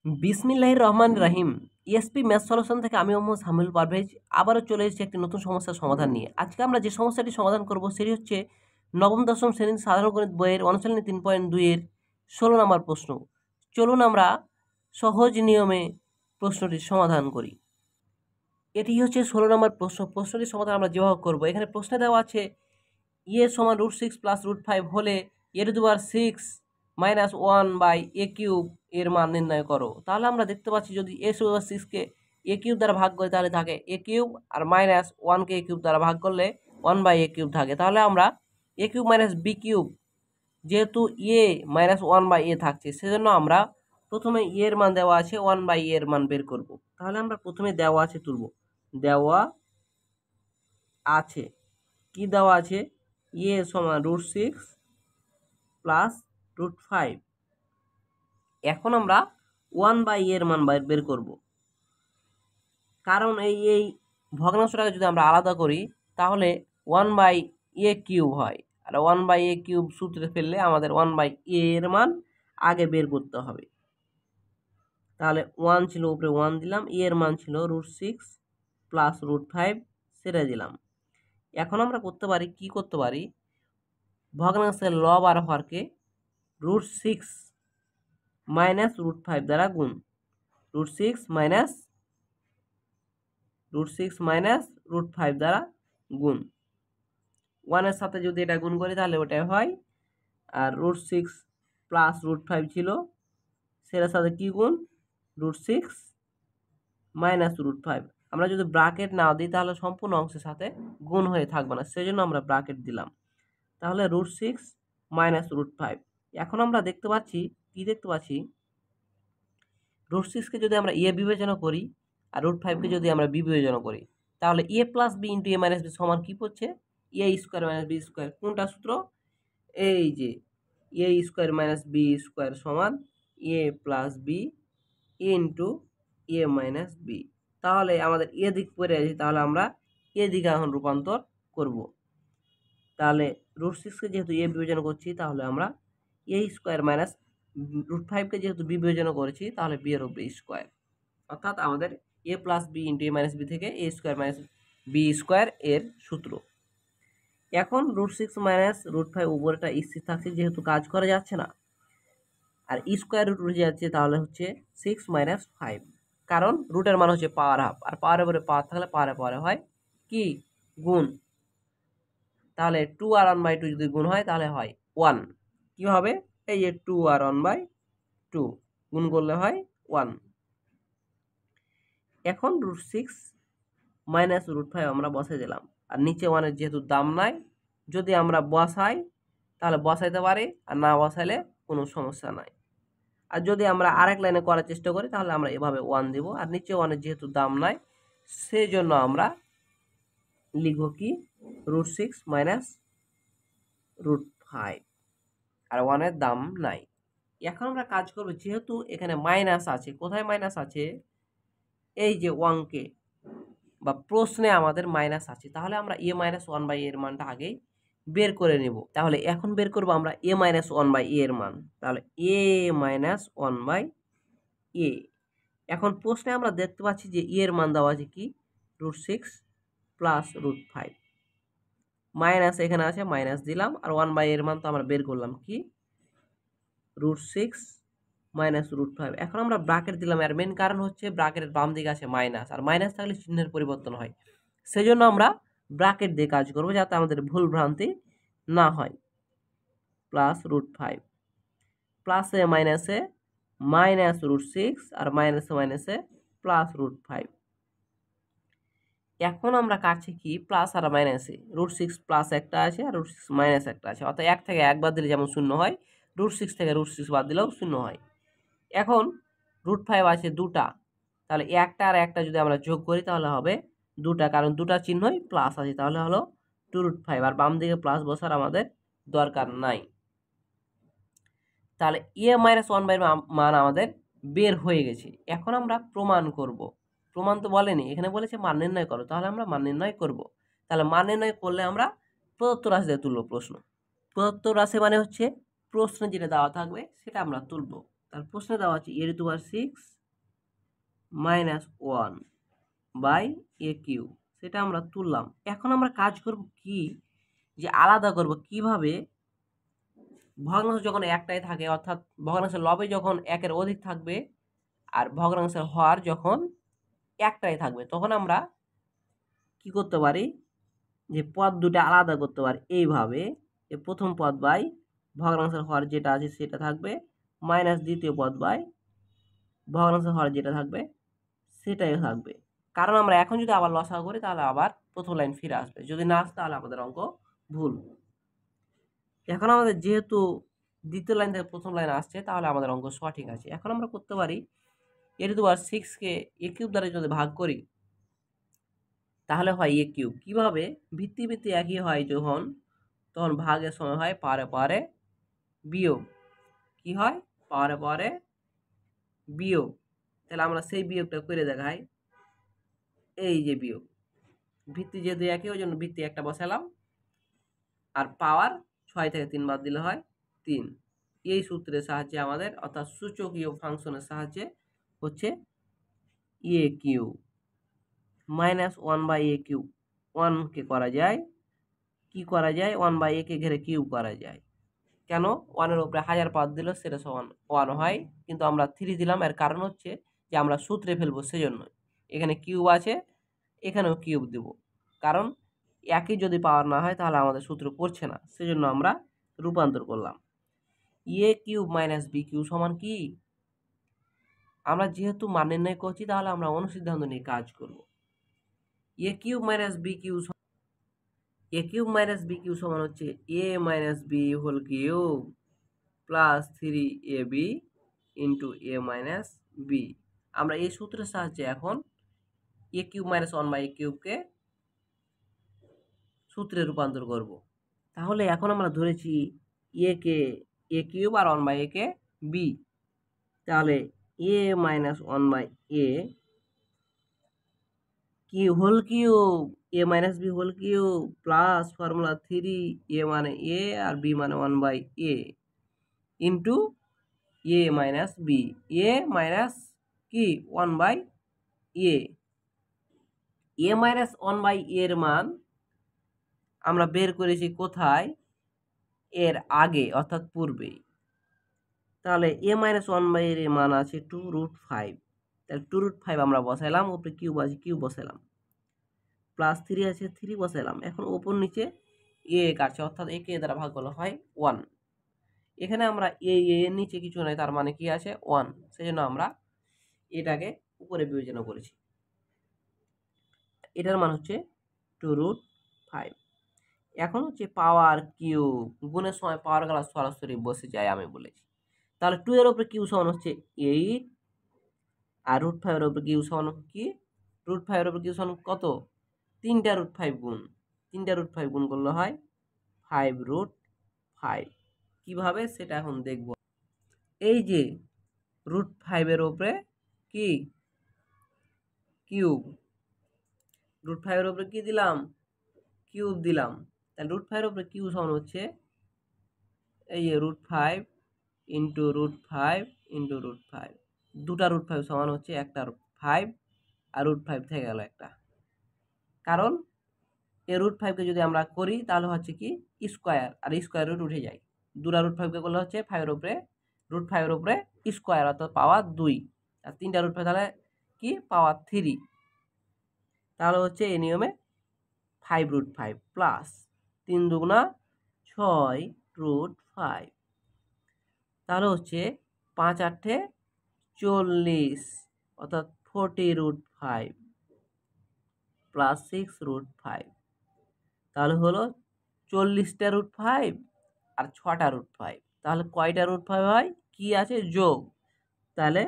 বিসমিল্লাহির রহমান রাহিম। ESP math solution থেকে আমি মোহাম্মদ সামিউল পারভেজ আবারও চলে এসেছি একটি নতুন সমস্যার সমাধান নিয়ে। আজকে আমরা যে সমস্যাটি সমাধান করব সেটি হচ্ছে নবম দশম শ্রেণীর সাধারণ গণিত বইয়ের অনুশীলনী 3.2-এর 16 নম্বর প্রশ্ন। চলুন আমরা সহজ নিয়মে প্রশ্নটির সমাধান করি। এটি হচ্ছে 16 নম্বর প্রশ্ন। প্রশ্নটির সমাধান আমরা যেভাবে করব, এখানে প্রশ্নে দেওয়া আছে এ সমান √6 + √5 হলে a⁻6 - 1/a³ এর মান নির্ণয় করো। তাহলে আমরা দেখতে পাচ্ছি যদি a⁻6কে a³ দ্বারা ভাগ করে তাহলে থাকে a³ আর -1কে a³ দ্বারা ভাগ করলে 1/a³ থাকে। তাহলে আমরা a³ - b³ যেহেতু a -1/a থাকছে সেজন্য আমরা প্রথমে এর মান দেওয়া আছে 1/a এর মান বের করব। তাহলে আমরা প্রথমে দেওয়া আছে তুলব। দেওয়া আছে কি দেওয়া আছে a সমান √6 + √5। এখন আমরা 1/a এর মান বের করব, কারণ এই ভগ্নাংশটাকে যদি আমরা আলাদা করি তাহলে 1/a³ হয়, আর 1/a³ সূত্রে ফেললে আমাদের 1/a এর মান আগে বের করতে হবে। তাহলে 1 ছিল উপরে 1 দিলাম, এর মান ছিল √6 + √5 সেটা দিলাম। এখন আমরা করতে পারি কি করতে পারি, ভগ্নাংশের লব আর হরকে √6 - √5 দ্বারা গুণ। √6 - √5 দ্বারা গুণ। 1 এর সাথে যদি এটা গুণ করি তাহলে ওটাই হয়, আর √6 + √5 ছিল সেটার সাথে কি গুণ √6 - √5। আমরা যদি ব্র্যাকেট না দিই তাহলে সম্পূর্ণ অংশের সাথে গুণ হয়ে থাকবে না, সেজন্য আমরা ব্র্যাকেট দিলাম। তাহলে √6 - √5। এখন আমরা দেখতে পাচ্ছি √6কে যদি আমরা a বিবেচনা করি আর √5কে যদি আমরা b বিবেচনা করি তাহলে a + b × a - b সমান কি পড়ছে a² - b²। কোনটা সূত্র? এই যে a² - b² সমান a + b × a - b। তাহলে আমাদের এ দিক পড়ে আছে, তাহলে আমরা এদিকে এখন রূপান্তর করব। তাহলে √6কে যেহেতু a বিবেচনা করছি তাহলে আমরা a² - √5কে যেহেতু b বিবেচনা করেছি তাহলে b এর উপরে স্কয়ার, অর্থাৎ আমাদের a + b × a - b থেকে a² - b² এর সূত্র। এখন √6 - √5 উপরেটা স্থির থাকছে যেহেতু কাজ করা যাচ্ছে না, আর স্কয়ার রুট উঠে যাচ্ছে, তাহলে হচ্ছে 6 - 5, কারণ রুটের মান হচ্ছে পাওয়ার হাফ, আর পাওয়ারের উপরে পাওয়ার থাকলে পাওয়ারে হয় কি গুণ। তাহলে 2 আর 1/2 যদি গুণ হয় তাহলে হয় 1। কি হবে? এই যে 2 আর 1/2 গুণ করলে হয় 1। এখন √6 - √5 আমরা বসাই দিলাম, আর নিচে 1 এর যেহেতু দাম নাই, যদি আমরা বসাই তাহলে বসাইতে পারি, আর না বসাইলে কোনো সমস্যা নাই। আর যদি আমরা আরেক লাইনে করার চেষ্টা করি তাহলে আমরা এভাবে 1 দেব, আর নিচে 1 এর যেহেতু দাম নাই সেই জন্য আমরা লিখব কি √6 - √5, আর 1 এর দাম নাই। এখন আমরা কাজ করব, যেহেতু এখানে মাইনাস আছে, কোথায় মাইনাস আছে? এই যে অঙ্কে বা প্রশ্নে আমাদের মাইনাস আছে, তাহলে আমরা a - 1/a এর মানটা আগেই বের করে নেব। তাহলে এখন বের করব আমরা a - 1/a এর মান। তাহলে a - 1/a। এখন প্রশ্নে আমরা দেখতে পাচ্ছি যে এর মান দেওয়া আছে কি √6 + √5, মাইনাস এখানে আছে মাইনাস দিলাম, আর 1/a এর মান তো আমরা বের করলাম কি √6 - √5। এখন আমরা ব্র্যাকেট দিলাম, এর মেন কারণ হচ্ছে ব্র্যাকেটের বাম দিকে আছে মাইনাস, আর মাইনাস থাকলে চিহ্নের পরিবর্তন হয়, সেজন্য আমরা ব্র্যাকেট দিয়ে কাজ করব যাতে আমাদের ভুল ভ্রান্তি না হয়। +√5 প্লাসে মাইনাসে -√6 আর মাইনাসে মাইনাসে +√5। এখন আমরা কাটছি কি প্লাস আর মাইনাসে, √6 প্লাস একটা আছে আর √6 মাইনাস একটা আছে, অর্থাৎ 1 থেকে 1 বাদ দিলে যেমন শূন্য হয়, √6 থেকে √6 বাদ দিলেও শূন্য হয়। এখন √5 আছে দুটা, তাহলে একটা আর একটা যদি আমরা যোগ করি তাহলে হবে দুটা, কারণ দুটা চিহ্নই প্লাস আছে, তাহলে হলো 2√5, আর বাম দিকে প্লাস বসার আমাদের দরকার নাই। তাহলে a - 1/a মান আমাদের বের হয়ে গেছে। এখন আমরা প্রমাণ করব। প্রমাণ তো বলেনি, এখানে বলেছে মান নির্ণয় করো, তাহলে আমরা মান নির্ণয় করব। তাহলে মান নির্ণয় করলে আমরা প্রদত্ত রাশি দিয়ে তুলব প্রশ্ন। প্রদত্ত রাশি মানে হচ্ছে প্রশ্নে যেটা দেওয়া থাকবে সেটা আমরা তুলব। তার প্রশ্নে দেওয়া আছে a to the power 6 minus 1 by a cube, সেটা আমরা তুললাম। এখন আমরা কাজ করব কি, যে আলাদা করব কিভাবে ভগ্নাংশ যখন একটাই থাকে, অর্থাৎ ভগ্নাংশের লবে যখন একের অধিক থাকবে আর ভগ্নাংশের হর যখন একটাই থাকবে, তখন আমরা কি করতে পারি, যে পদ দুটো আলাদা করতে পারি এইভাবে, যে প্রথম পদ বাই ভগ্নাংশের হর যেটা আছে সেটা থাকবে, মাইনাস দ্বিতীয় পদ বাই ভগ্নাংশের হর যেটা থাকবে সেটাই থাকবে। কারণ আমরা এখন যদি আবার লসাগু করি তাহলে আবার প্রথম লাইন ফিরে আসবে, যদি না আসে তাহলে আমাদের অঙ্ক ভুল। এখন আমাদের যেহেতু দ্বিতীয় লাইন থেকে প্রথম লাইন আসছে তাহলে আমাদের অঙ্ক সঠিক আছে। এখন আমরা করতে পারি a টু দি পাওয়ার 6-কে a কিউব দ্বারা যদি ভাগ করি তাহলে হয় a কিউব। কিভাবে, ভিত্তি ভিত্তি একই হয় যখন, তখন ভাগের সময় হয় পারে পারে বিয়োগ। কি হয়, পারে পারে বিয়োগ। তাহলে আমরা সেই বিয়োগটা করে দেখাই, এই যে বিয়োগ, ভিত্তি যেহেতু একই ওই জন্য ভিত্তি একটা বসালাম, আর পাওয়ার 6 থেকে 3 বাদ দিলে হয় 3। এই সূত্রের সাহায্যে আমাদের, অর্থাৎ সূচকীয় ফাংশনের সাহায্যে হচ্ছে a cube minus 1 by a cube. 1কে করা যায়, কি করা যায়, 1 বাই a কে ঘিরে কিউব করা যায়। কেন, 1-এর উপরে 1000 বাদ দিল সেটা সমান 1 হয়, কিন্তু আমরা 3 দিলাম। এর কারণ হচ্ছে যে আমরা সূত্রে ফেলবো, সেজন্য এখানে কিউব আছে, এখানেও কিউব দেব। কারণ একই যদি পাওয়ার না হয় তাহলে আমাদের সূত্র পড়ছে না, সেজন্য আমরা রূপান্তর করলাম। a cube minus b cube সমান কি, আমরা যেহেতু মান নির্ণয় করছি তাহলে আমরা অনুসিদ্ধান্ত নিয়ে কাজ করব। a cube minus b cube, a cube minus b cube সমান হচ্ছে a minus b whole cube plus 3ab into a minus b। আমরা এই সূত্রের সাহায্যে এখন a cube minus 1 by a কিউবকে সূত্রে রূপান্তর করব। তাহলে এখন আমরা ধরেছি a কে a কিউব আর 1 বাই a কে b, তাহলে a মাইনাস 1 বাই a কি whole cube, a minus b whole cube plus formula 3, a মানে a আর b মানে 1 by a into a minus b, a minus কি 1 by a। a minus 1 by এর মান আমরা বের করেছি কোথায়, এর আগে অর্থাৎ পূর্বে। তাহলে a মাইনাস 1 বাই এর মান আছে 2√5, তাহলে 2√5 আমরা বসাইলাম, উপরে কিউব আছে কিউব বসাইলাম, প্লাস 3 আছে 3 বসাইলাম। এখন উপর নিচে a কাটছে, অর্থাৎ a কে দ্বারা ভাগ করলে হয় 1। এখানে আমরা এর নিচে কিছু নাই, তার মানে কি আছে 1, সেজন্য আমরা এটাকে উপরে বিবেচনা করেছি। এটার মান হচ্ছে 2√5। এখন হচ্ছে পাওয়ার কিউব, গুণের সময় পাওয়ার গুলো সরাসরি বসে যায় আমি বলেছি। তাহলে 2 এর উপরে কিউ সমান হচ্ছে 8, আর √5 এর উপরে কিউ সমান কি, √5 এর উপরে কিউ সমান কত, 3টা √5 গুণ, 3টা √5 গুণ করলে হয় 5√5। কিভাবে সেটা এখন দেখব। এই যে √5 এর উপরে কি কিউব, √5 এর উপরে কি দিলাম, কিউব দিলাম। তাহলে √5 এর উপরে কিউ সমান হচ্ছে এই যে √5 ইন্টু √5 ইন্টু √5, দুটা √5 সমান হচ্ছে একটা 5, আর √5 থেকে গেল একটা। কারণ এই √5কে যদি আমরা করি তাহলে হচ্ছে কি স্কোয়ার, আর স্কোয়ার রুট উঠে যায়। দুটা √5কে করলে হচ্ছে 5 এর উপরে √5 এর উপরে স্কোয়ার, অর্থাৎ পাওয়ার 2, আর 3টা √5 তাহলে কি পাওয়ার 3। তাহলে হচ্ছে এই নিয়মে 5√5 প্লাস 3 দুগুণা 6√5, তাহলে হচ্ছে 5×8 40, অর্থাৎ 40√5 প্লাস 6√5, তাহলে হলো 40টা √5 আর 6টা √5। তাহলে কয়টা √5 হয়, কি আছে যোগ, তাহলে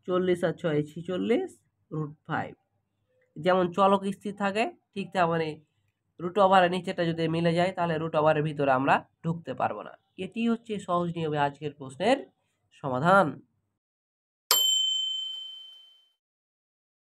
40 আর 6 46√5। যেমন চলক স্থির থাকে ঠিক তেমনি রুট ওভারের নিচেটা যদি মিলে যায় তাহলে রুট ওভারের ভিতরে আমরা ঢুকতে পারবো না। এটি হচ্ছে সহজ নিয়মে আজকের প্রশ্নের সমাধান।